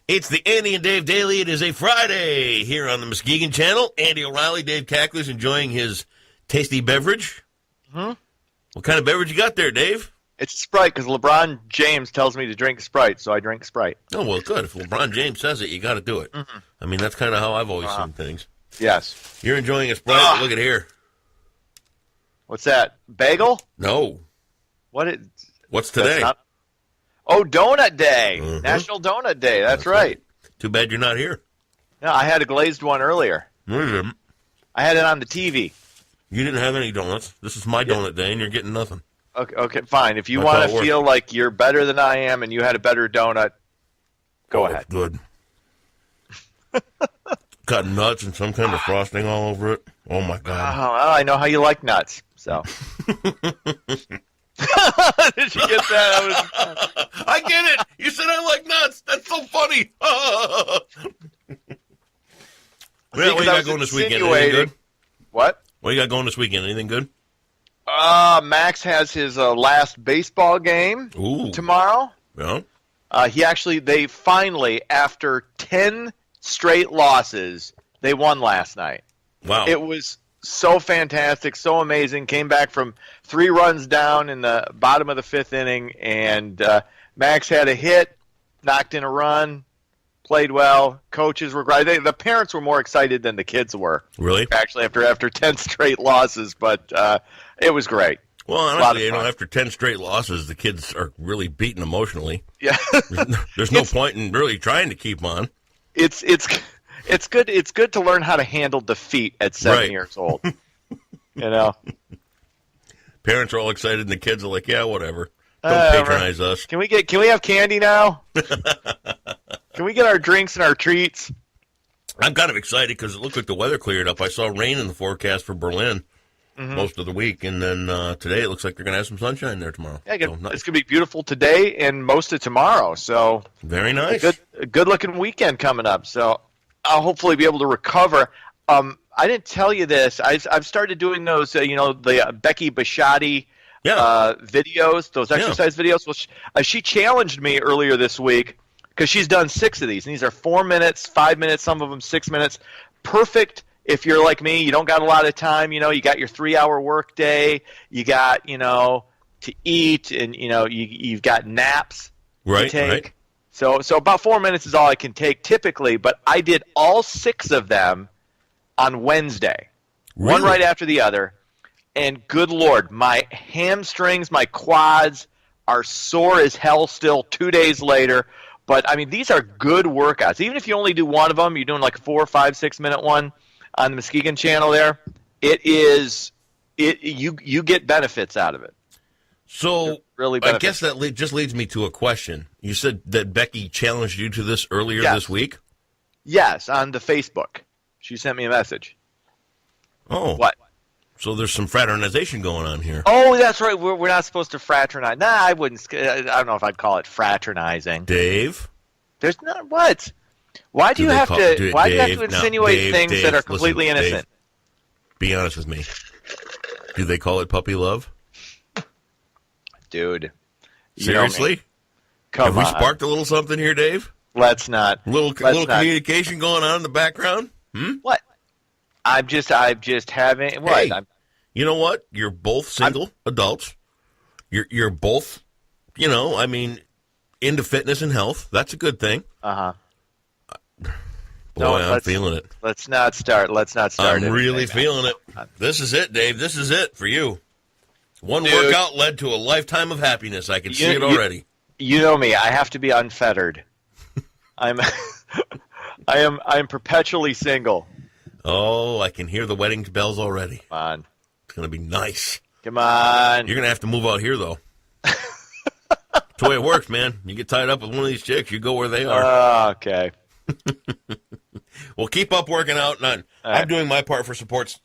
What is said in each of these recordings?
It's the Andy and Dave Daily. It is a Friday here on the Muskegon Channel. Andy O'Reilly, Dave Cackler's enjoying his tasty beverage. Mm-hmm. What kind of beverage you got there, Dave? It's Sprite because LeBron James tells me to drink Sprite, so I drink Sprite. Oh, well, good. If LeBron James says it, you got to do it. Mm-hmm. I mean, that's kind of how I've always seen things. Yes. You're enjoying a Sprite, but look at here. What's that? Bagel? No. What's today? Donut Day. Mm-hmm. National Donut Day. That's right. Too bad you're not here. No, I had a glazed one earlier. No, you didn't. I had it on the TV. You didn't have any donuts. This is my donut day, and you're getting nothing. Okay, fine. If you want to feel like you're better than I am and you had a better donut, go ahead. Good. Got nuts and some kind of frosting all over it. Oh, my God. Oh, I know how you like nuts, so. Did you get that? I get it. You said I like nuts. That's so funny. Well, what you got going this weekend? Anything good? What? What you got going this weekend? Anything good? Max has his last baseball game tomorrow. Yeah. They finally, after 10 straight losses, they won last night. Wow. It was so fantastic, so amazing. Came back from 3 runs down in the bottom of the 5th inning, and Max had a hit, knocked in a run, played well. Coaches were great. The parents were more excited than the kids were. Really? Actually, after 10 straight losses, but it was great. Well, honestly, after 10 straight losses, the kids are really beaten emotionally. Yeah. There's no point in really trying to keep on. It's good. It's good to learn how to handle defeat at 7 years old. Parents are all excited, and the kids are like, "Yeah, whatever. Don't patronize us." Can we have candy now? Can we get our drinks and our treats? I'm kind of excited because it looked like the weather cleared up. I saw rain in the forecast for Berlin most of the week, and then today it looks like they're going to have some sunshine there tomorrow. Yeah, it's going to be beautiful today and most of tomorrow. So very nice. A good-looking weekend coming up. So I'll hopefully be able to recover. I didn't tell you this. I've started doing those, the Becky Bashotti videos, those exercise videos. Well, she challenged me earlier this week because she's done 6 of these. And these are 4 minutes, 5 minutes, some of them 6 minutes. Perfect if you're like me. You don't got a lot of time. You got your 3-hour work day. You got, to eat, and, you've got naps to take. Right. So about 4 minutes is all I can take typically, but I did all 6 of them on Wednesday, one right after the other, and good Lord, my hamstrings, my quads are sore as hell still 2 days later, but, I mean, these are good workouts. Even if you only do one of them, you're doing like a 4, 5, 6 minute one on the Muskegon channel there, you get benefits out of it. So really I guess that just leads me to a question. You said that Becky challenged you to this earlier this week? Yes, on the Facebook. She sent me a message. Oh. What? So there's some fraternization going on here. Oh, that's right. We're not supposed to fraternize. Nah, I wouldn't. I don't know if I'd call it fraternizing. Dave? There's not. What? Why do you have to insinuate things that are completely innocent? Dave, be honest with me. Do they call it puppy love? Dude. Seriously? Come on. Have we sparked a little something here, Dave? Let's not. Little communication going on in the background? What? I'm just having what? Hey, you know what? You're both single adults. You're both, into fitness and health. That's a good thing. Uh-huh. Boy, I'm feeling it. Let's not start. I'm really feeling it. This is it, Dave. This is it for you. One workout led to a lifetime of happiness. I can see it already. You know me. I have to be unfettered. I'm perpetually single. Oh, I can hear the wedding bells already. Come on. It's going to be nice. Come on. You're going to have to move out here, though. That's the way it works, man. You get tied up with one of these chicks, you go where they are. Okay. Well, keep up working out. I'm doing my part for sports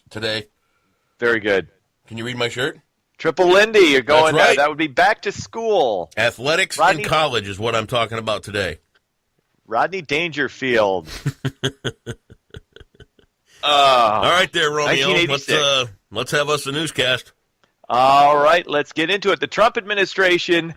today. Very good. Can you read my shirt? Triple Lindy, you're going That's right. That would be back to school. Athletics in college is what I'm talking about today. Rodney Dangerfield. All right there, Romeo. Let's have us a newscast. All right, let's get into it. The Trump administration,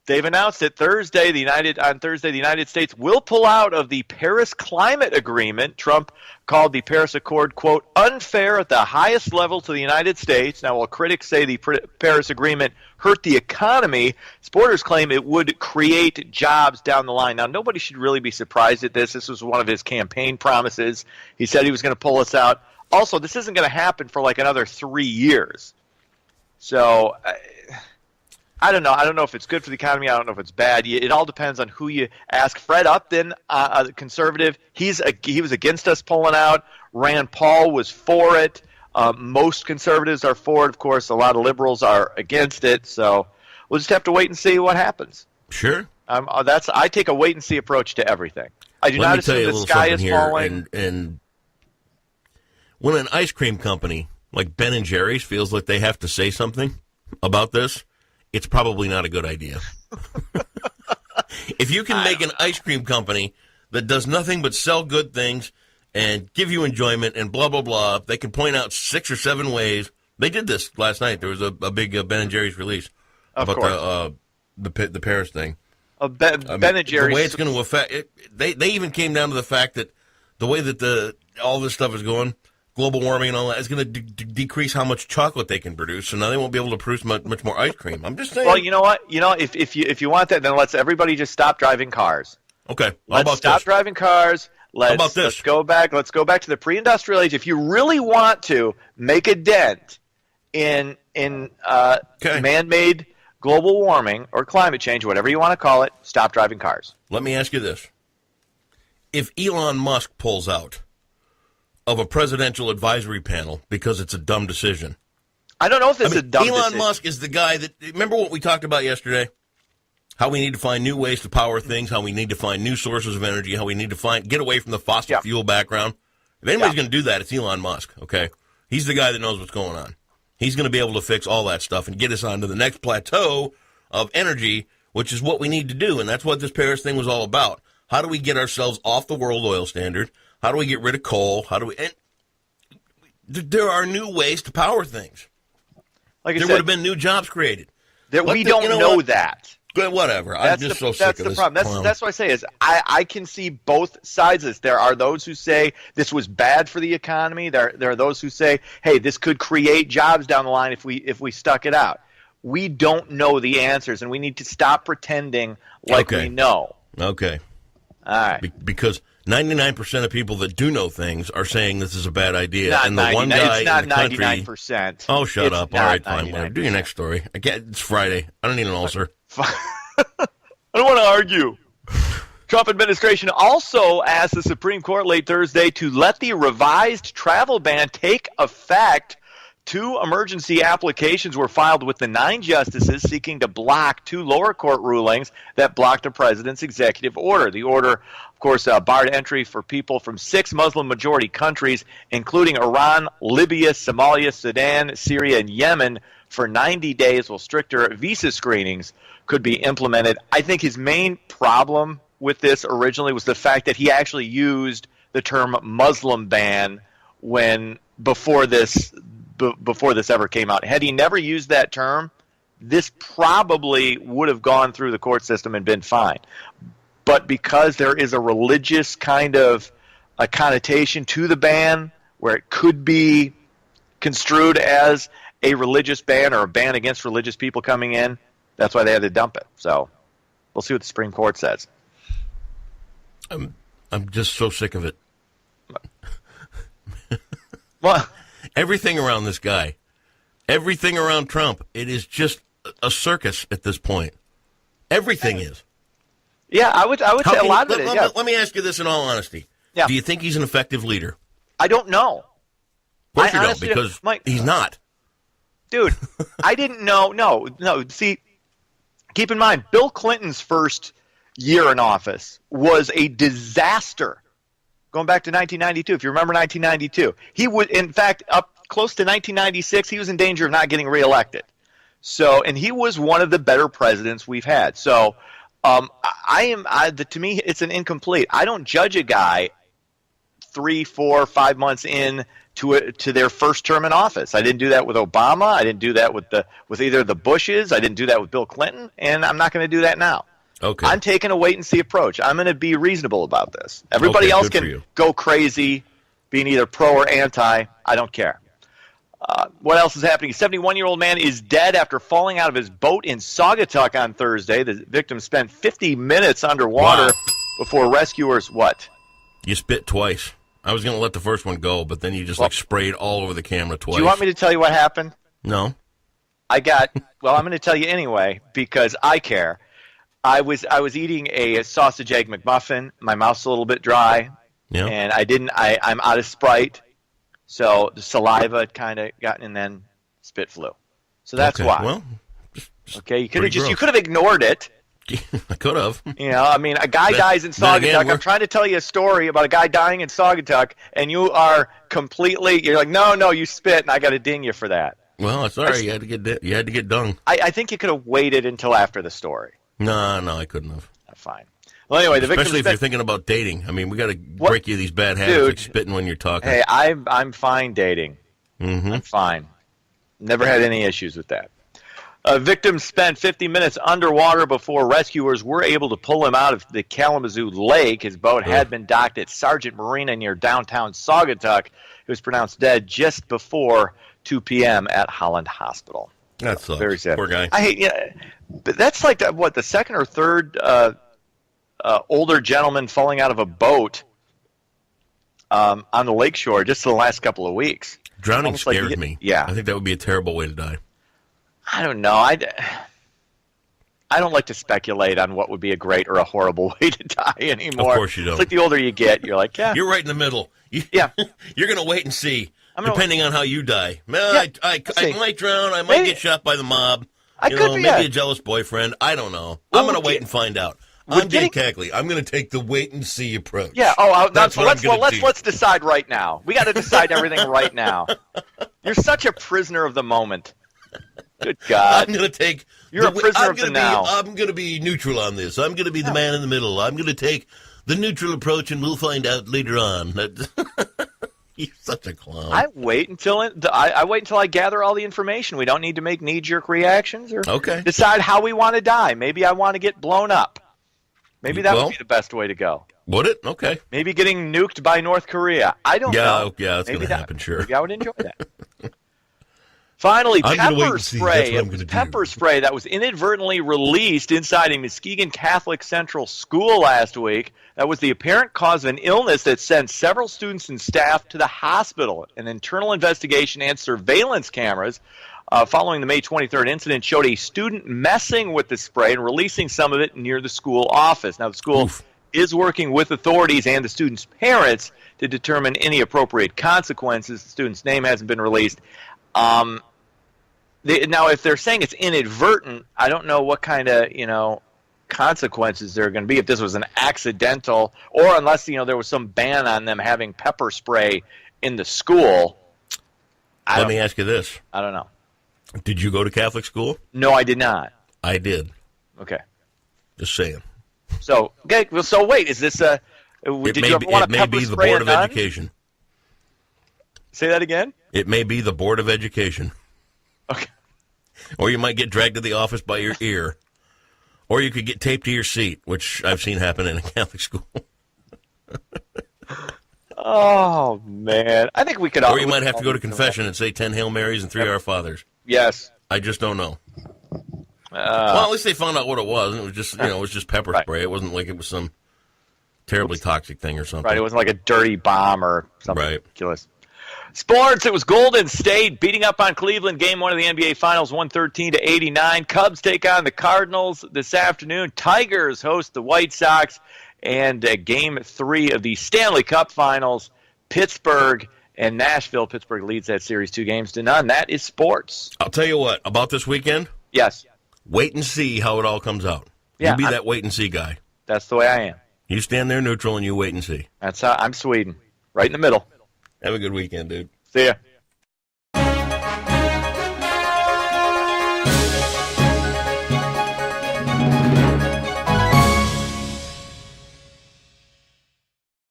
They've announced it Thursday. The United States will pull out of the Paris Climate Agreement. Trump called the Paris Accord, quote, unfair at the highest level to the United States. Now, while critics say the Paris Agreement hurt the economy, supporters claim it would create jobs down the line. Now, nobody should really be surprised at this. This was one of his campaign promises. He said he was going to pull us out. Also, this isn't going to happen for like another 3 years. So I don't know. I don't know if it's good for the economy. I don't know if it's bad. It all depends on who you ask. Fred Upton, a conservative, he was against us pulling out. Rand Paul was for it. Most conservatives are for it. Of course, a lot of liberals are against it. So we'll just have to wait and see what happens. Sure. I take a wait and see approach to everything. I do not assume the sky is falling. And when an ice cream company like Ben and Jerry's feels like they have to say something about this, it's probably not a good idea. If you can make an ice cream company that does nothing but sell good things and give you enjoyment and blah, blah, blah, they can point out 6 or 7 ways. They did this last night. There was a big Ben and Jerry's release about the Paris thing. Ben and Jerry's. The way it's going to affect it, they even came down to the fact that the way that all this stuff is going, global warming and all that, is going to decrease how much chocolate they can produce, so now they won't be able to produce much more ice cream. I'm just saying. Well, you know what? If you want that, then let's everybody just stop driving cars. Okay. Let's stop driving cars. Let's go back. Let's go back to the pre-industrial age. If you really want to make a dent in man-made global warming or climate change, whatever you want to call it, stop driving cars. Let me ask you this: if Elon Musk pulls out of a presidential advisory panel because it's a dumb decision. I don't know if it's a dumb decision. Elon Musk is the guy that, remember what we talked about yesterday? How we need to find new ways to power things, how we need to find new sources of energy, how we need to get away from the fossil fuel background. If anybody's going to do that, it's Elon Musk, okay? He's the guy that knows what's going on. He's going to be able to fix all that stuff and get us onto the next plateau of energy, which is what we need to do, and that's what this Paris thing was all about. How do we get ourselves off the world oil standard? How do we get rid of coal? And there are new ways to power things. Like I there said, would have been new jobs created. We don't know that. Good, whatever. I'm just so sick of this. That's the problem. That's what I say is I can see both sides of this. There are those who say this was bad for the economy. There are those who say, hey, this could create jobs down the line if we stuck it out. We don't know the answers, and we need to stop pretending like we know. Okay. All right. Because 99% of people that do know things are saying this is a bad idea, and the one guy in the country. 99%. Oh, shut up! All right, fine. Whatever. Do your next story. It's Friday. I don't need an ulcer. I don't want to argue. Trump administration also asked the Supreme Court late Thursday to let the revised travel ban take effect. 2 emergency applications were filed with the 9 justices seeking to block 2 lower court rulings that blocked the president's executive order. The order, of course, barred entry for people from 6 Muslim-majority countries, including Iran, Libya, Somalia, Sudan, Syria, and Yemen, for 90 days, while stricter visa screenings could be implemented. I think his main problem with this originally was the fact that he actually used the term Muslim ban before this ever came out. Had he never used that term, this probably would have gone through the court system and been fine. But because there is a religious kind of a connotation to the ban, where it could be construed as a religious ban or a ban against religious people coming in, that's why they had to dump it. So we'll see what the Supreme Court says. I'm just so sick of it. Well, everything around this guy, everything around Trump, it is just a circus at this point. Everything is. Yeah, I would say a lot of it. Yeah. Let me ask you this in all honesty. Yeah. Do you think he's an effective leader? I don't know. Of course you don't, because he's not. Dude, I didn't know. No. See, keep in mind, Bill Clinton's first year in office was a disaster. Going back to 1992, if you remember 1992, he would, in fact, up close to 1996, he was in danger of not getting reelected. So, and he was one of the better presidents we've had. So, to me, it's an incomplete. I don't judge a guy 3, 4, 5 months in to their first term in office. I didn't do that with Obama. I didn't do that with either the Bushes. I didn't do that with Bill Clinton, and I'm not going to do that now. Okay. I'm taking a wait-and-see approach. I'm going to be reasonable about this. Everybody else can go crazy, being either pro or anti. I don't care. What else is happening? A 71-year-old man is dead after falling out of his boat in Saugatuck on Thursday. The victim spent 50 minutes underwater before rescuers, what? You spit twice. I was going to let the first one go, but then you just sprayed all over the camera twice. Do you want me to tell you what happened? No. I'm going to tell you anyway because I care. I was eating a sausage egg McMuffin. My mouth's a little bit dry, and I'm out of Sprite, so the saliva had kind of gotten, and then spit flew. So that's why. Well, okay, you could have ignored it. I could have. A guy dies in Saugatuck. I'm trying to tell you a story about a guy dying in Saugatuck, and you're like, no, you spit, and I got to ding you for that. Well, it's all right. You had to get dung. I think you could have waited until after the story. No, I couldn't have. Fine. Well, anyway, especially if you're thinking about dating. I mean, we got to break you these bad habits, like spitting when you're talking. Hey, I'm fine dating. Mm-hmm. I'm fine. Never had any issues with that. A victim spent 50 minutes underwater before rescuers were able to pull him out of the Kalamazoo Lake. His boat had been docked at Sargent Marina near downtown Saugatuck. He was pronounced dead just before 2 p.m. at Holland Hospital. That sucks. Very sad. Poor guy. But that's like the second or third older gentleman falling out of a boat on the lakeshore just in the last couple of weeks. Drowning scares me. Yeah. I think that would be a terrible way to die. I don't know. I don't like to speculate on what would be a great or a horrible way to die anymore. Of course you don't. It's like the older you get, you're like, yeah. You're right in the middle. You're going to wait and see, depending on how you die. Well, I might drown. I might get shot by the mob. Maybe a jealous boyfriend. I don't know. I'm going to wait and find out. I'm Dave Cackley. I'm going to take the wait and see approach. Yeah. Let's decide right now. We got to decide everything right now. You're such a prisoner of the moment. Good God. I'm going to take. You're a prisoner of the now. I'm going to be neutral on this. I'm going to be the man in the middle. I'm going to take the neutral approach, and we'll find out later on. You're such a clown. I wait until I gather all the information. We don't need to make knee-jerk reactions or decide how we want to die. Maybe I want to get blown up. Maybe that would be the best way to go. Would it? Okay. Maybe getting nuked by North Korea. I don't know. Yeah, it's going to happen, sure. Maybe I would enjoy that. Finally, pepper spray. It was pepper spray that was inadvertently released inside a Muskegon Catholic Central school last week. That was the apparent cause of an illness that sent several students and staff to the hospital. An internal investigation and surveillance cameras following the May 23rd incident showed a student messing with the spray and releasing some of it near the school office. Now, the school is working with authorities and the student's parents to determine any appropriate consequences. The student's name hasn't been released. Now, if they're saying it's inadvertent, I don't know what kind of, consequences there are going to be if this was an accidental, or unless, there was some ban on them having pepper spray in the school. Let me ask you this. I don't know. Did you go to Catholic school? No, I did not. I did. Okay. Just saying. So, okay. Well, so wait, is this did you ever want to pepper spray? It may be the Board of Education. Say that again? It may be the Board of Education. Okay. Or you might get dragged to the office by your ear. Or you could get taped to your seat, which I've seen happen in a Catholic school. Oh, man. I think we could all... Or you might have to go to confession and say 10 Hail Marys and 3 Our Fathers. Yes. I just don't know. Well, at least they found out what it was. It was just, it was just pepper spray. It wasn't like it was some terribly toxic thing or something. Right, it wasn't like a dirty bomb or something ridiculous. Sports, it was Golden State beating up on Cleveland. Game 1 of the NBA Finals, 113-89. Cubs take on the Cardinals this afternoon. Tigers host the White Sox. And Game 3 of the Stanley Cup Finals, Pittsburgh and Nashville. Pittsburgh leads that series 2-0. That is sports. I'll tell you what, about this weekend? Yes. Wait and see how it all comes out. Yeah, you be that wait and see guy. That's the way I am. You stand there neutral and you wait and see. That's how I'm Sweden. Right in the middle. Have a good weekend, dude. See ya.